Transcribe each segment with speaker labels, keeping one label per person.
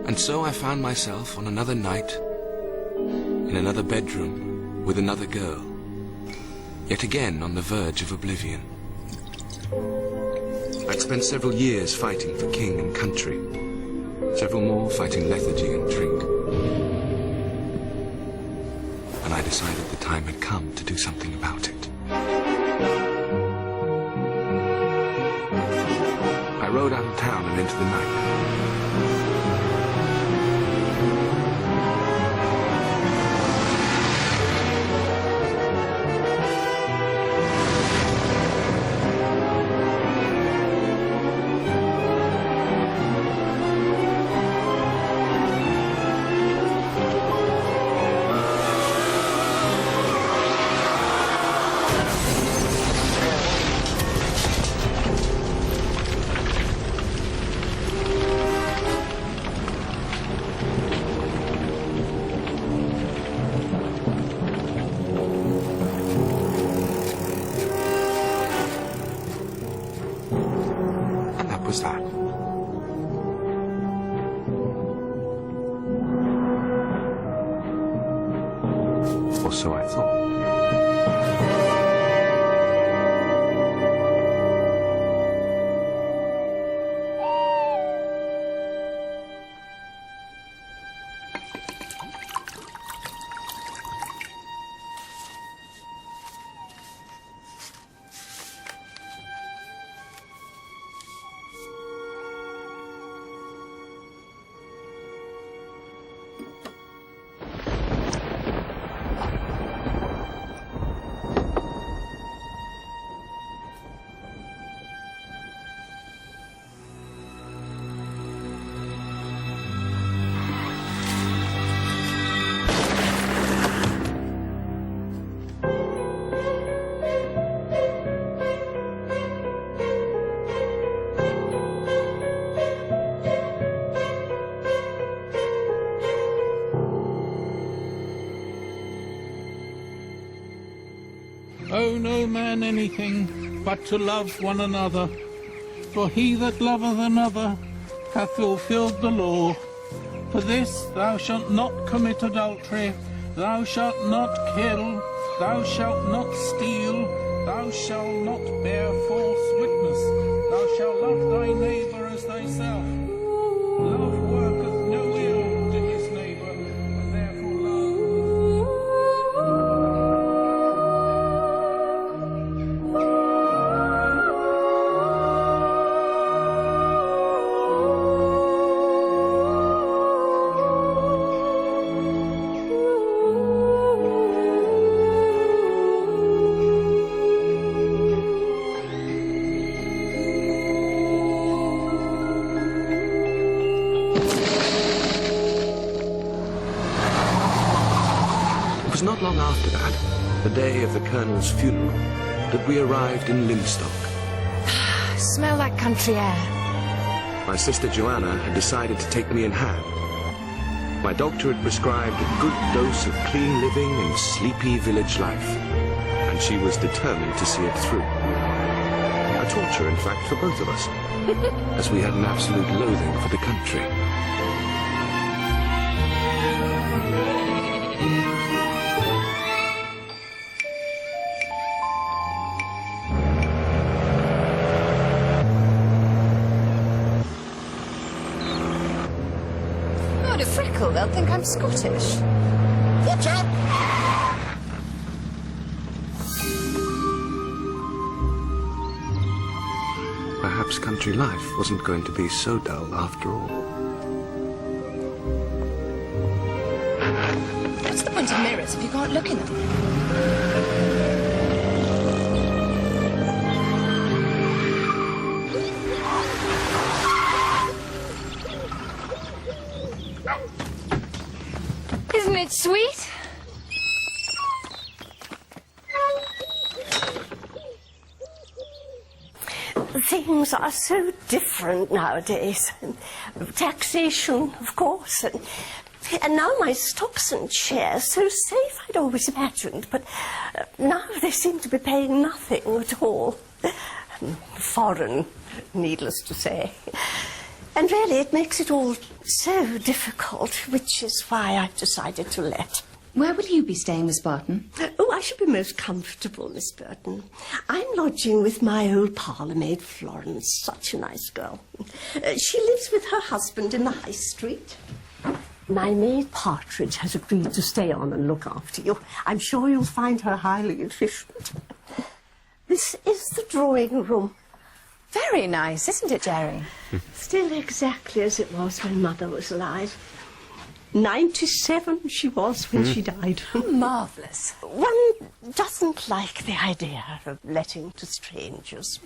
Speaker 1: And so I found myself on another night, in another bedroom, with another girl, yet again on the verge of oblivion. I'd spent several years fighting for king and country, several more fighting lethargy and drink. And I decided the time had come to do something about it. I rode out of town and into the night. Was that? Or so I thought.
Speaker 2: Owe no man anything but to love one another, for he that loveth another hath fulfilled the law. For this, thou shalt not commit adultery, thou shalt not kill, thou shalt not steal, thou shalt not bear false witness, thou shalt love thy neighbour as thyself. Love worketh no ill to his neighbour, but therefore love.
Speaker 1: It was not long after that, the day of the Colonel's funeral, that we arrived in Lymstock.
Speaker 3: Smell that country air.
Speaker 1: My sister Joanna had decided to take me in hand. My doctor had prescribed a good dose of clean living and sleepy village life, and she was determined to see it through. A torture, in fact, for both of us, as we had an absolute loathing for the country.
Speaker 3: Not a freckle, they'll think I'm Scottish.
Speaker 4: Watch out!
Speaker 1: Perhaps country life wasn't going to be so dull after all.
Speaker 3: What's the point of mirrors if you can't look in them? Isn't it sweet?
Speaker 5: Things are so different nowadays. Taxation, of course, and now my stocks and shares, so safe I'd always imagined, but now they seem to be paying nothing at all. Foreign needless to say. And really, it makes it all so difficult, which is why I've decided to let.
Speaker 3: Where will you be staying, Miss Barton?
Speaker 5: Oh, I should be most comfortable, Miss Burton. I'm lodging with my old parlour-maid, Florence, such a nice girl. She lives with her husband in the High Street. My maid, Partridge, has agreed to stay on and look after you. I'm sure you'll find her highly efficient. This is the drawing room.
Speaker 3: Very nice, isn't it, Jerry?
Speaker 5: Still exactly as it was when Mother was alive. 97 she was when she died.
Speaker 3: Marvellous.
Speaker 5: One doesn't like the idea of letting to strangers.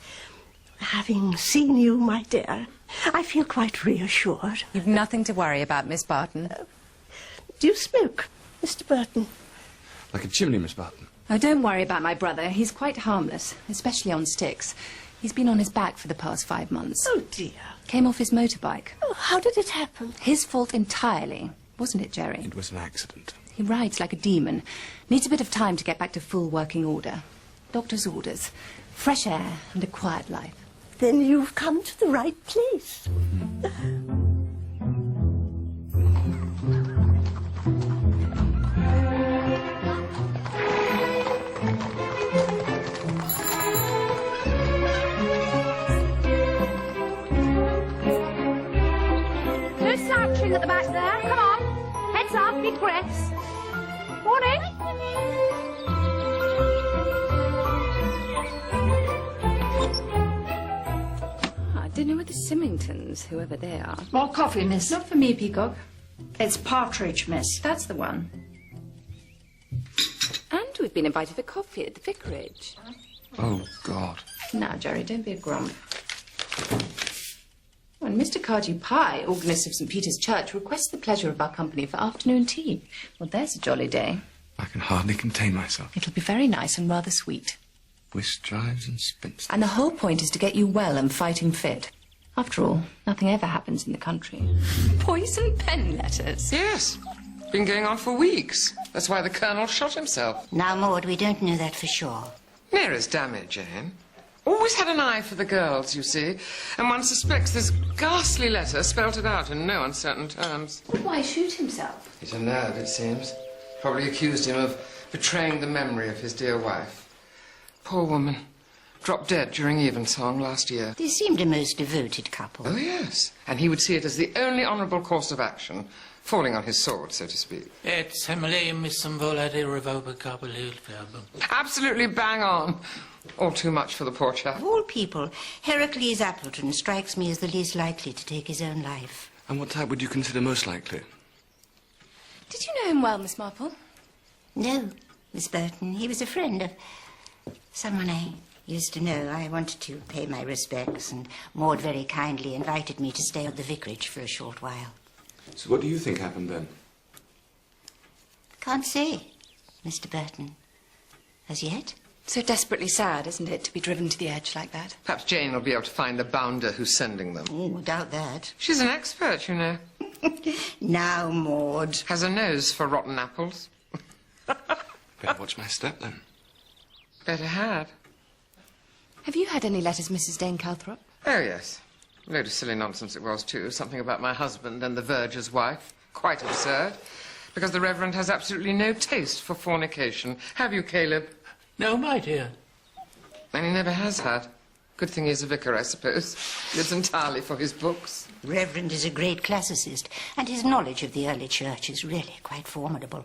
Speaker 5: Having seen you, my dear, I feel quite reassured.
Speaker 3: You've nothing to worry about, Miss Barton.
Speaker 5: Do you smoke, Mr. Burton?
Speaker 1: Like a chimney, Miss Barton.
Speaker 3: Oh, don't worry about my brother. He's quite harmless, especially on sticks. He's been on his back for the past 5 months.
Speaker 5: Oh, dear.
Speaker 3: Came off his motorbike.
Speaker 5: Oh, how did it happen?
Speaker 3: His fault entirely, wasn't it, Jerry?
Speaker 1: It was an accident.
Speaker 3: He rides like a demon. Needs a bit of time to get back to full working order. Doctor's orders. Fresh air and a quiet life.
Speaker 5: Then you've come to the right place.
Speaker 4: No slouching at the back there. Come on. Heads up, big breaths. Morning.
Speaker 3: Dinner with the Symingtons, whoever they are.
Speaker 4: More coffee, miss.
Speaker 3: Not for me, Peacock.
Speaker 4: It's Partridge, miss.
Speaker 3: That's the one. And we've been invited for coffee at the vicarage.
Speaker 1: Oh, God.
Speaker 3: Now, Jerry, don't be a grump. When Mr. Cardew Pye, organist of St. Peter's Church, requests the pleasure of our company for afternoon tea. Well, there's a jolly day.
Speaker 1: I can hardly contain myself.
Speaker 3: It'll be very nice and rather sweet.
Speaker 1: Whist drives and spinsters.
Speaker 3: And the whole point is to get you well and fighting fit. After all, nothing ever happens in the country. Poison pen letters.
Speaker 6: Yes. Been going on for weeks. That's why the Colonel shot himself.
Speaker 7: Now, Maud, we don't know that for sure.
Speaker 6: Near as damn it, Jane. Always had an eye for the girls, you see. And one suspects this ghastly letter spelt it out in no uncertain terms.
Speaker 3: But why shoot himself?
Speaker 6: He's a nerve, it seems. Probably accused him of betraying the memory of his dear wife. Poor woman. Dropped dead during evensong last year.
Speaker 7: They seemed a most devoted couple.
Speaker 6: Oh, yes. And he would see it as the only honourable course of action, falling on his sword, so to speak.
Speaker 2: Et semele missum volere revocabile verbum.
Speaker 6: Absolutely bang on. All too much for the poor chap.
Speaker 7: Of all people, Heracles Appleton strikes me as the least likely to take his own life.
Speaker 1: And what type would you consider most likely?
Speaker 3: Did you know him well, Miss Marple?
Speaker 7: No, Miss Burton. He was a friend of someone I used to know. I wanted to pay my respects, and Maud very kindly invited me to stay at the vicarage for a short while.
Speaker 1: So what do you think happened then?
Speaker 7: Can't say, Mr. Burton. As yet.
Speaker 3: So desperately sad, isn't it, to be driven to the edge like that?
Speaker 6: Perhaps Jane will be able to find the bounder who's sending them.
Speaker 7: Oh, doubt that.
Speaker 6: She's an expert, you know.
Speaker 7: Now, Maud.
Speaker 6: Has a nose for rotten apples.
Speaker 1: Better watch my step then.
Speaker 6: Better had.
Speaker 3: Have you had any letters, Mrs. Dane Calthrop?
Speaker 6: Oh, yes. A load of silly nonsense it was, too. Something about my husband and the verger's wife. Quite absurd. Because the Reverend has absolutely no taste for fornication. Have you, Caleb?
Speaker 2: No, my dear.
Speaker 6: And he never has had. Good thing he's a vicar, I suppose. Lives entirely for his books.
Speaker 7: Reverend is a great classicist, and his knowledge of the early church is really quite formidable.